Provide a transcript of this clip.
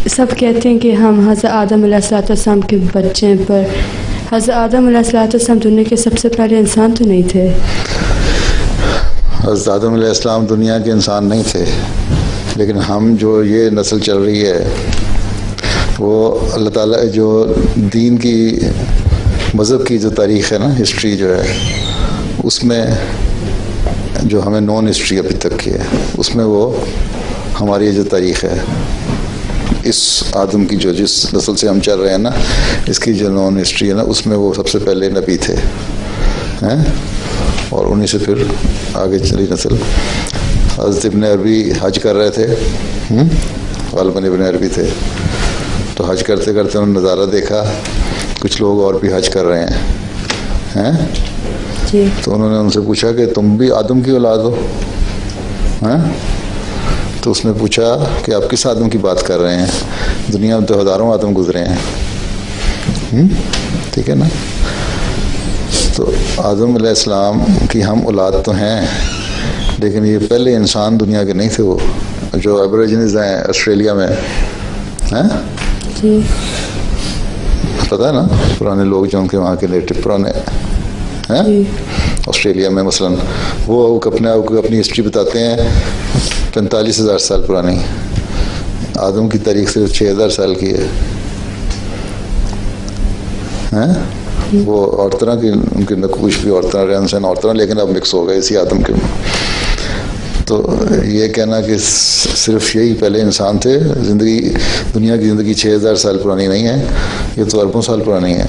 سب کہتے ہیں کہ ہم حضرت آدم علیہ السلام کے بچے ہیں، پر حضرت آدم علیہ السلام دنیا کے سب سے پہلے انسان تو نہیں تھے۔ حضرت آدم علیہ السلام دنیا کے انسان نہیں تھے، لیکن ہم جو یہ نسل چل رہی ہے وہ اللہ تعالیٰ جو دین کی مذہب کی جو تاریخ ہے نا، ہسٹری جو ہے، اس میں جو ہمیں نون ہسٹری ابھی تک کی ہے، اس میں وہ ہماری جو تاریخ ہے اس آدم کی جو جس نسل سے ہم چل رہے ہیں نا، اس کی جو نون ہسٹری ہے نا، اس میں وہ سب سے پہلے نبی تھے ہیں، اور انہی سے پھر آگے چلی نسل۔ حضرت ابن عربی حج کر رہے تھے، غالباً ابن عربی تھے، تو حج کرتے کرتے انہوں نے نظارہ دیکھا کچھ لوگ اور بھی حج کر رہے ہیں جی، تو انہوں نے ان سے پوچھا کہ تم بھی آدم کی اولاد ہو؟ تو اس نے پوچھا کہ آپ کس آدم کی بات کر رہے ہیں؟ دنیا میں تو ہزاروں آدم گزرے ہیں، ٹھیک ہے نا؟ تو آدم علیہ السلام کی ہم اولاد تو ہیں، لیکن یہ پہلے انسان دنیا کے نہیں تھے، وہ جو ایبوریجنز ہیں آسٹریلیا میں، جی پتہ ہے نا، پرانے لوگ جو ان کے وہاں کے نیٹو پرانے آسٹریلیا میں مثلاً، وہ اپنے آپ کو اپنی ہسٹری بتاتے ہیں 45,000 سال پرانی۔ آدم کی تاریخ صرف 6,000 سال کی ہے، وہ اور طرح کی ان کے نقوش بھی اور طرح، رہن سہن اور طرح، لیکن اب مکس ہو گئے اسی آدم کے۔ تو یہ کہنا کہ صرف یہی پہلے انسان تھے، زندگی دنیا کی زندگی 6,000 سال پرانی نہیں ہے، یہ تو اربوں سال پرانی ہے۔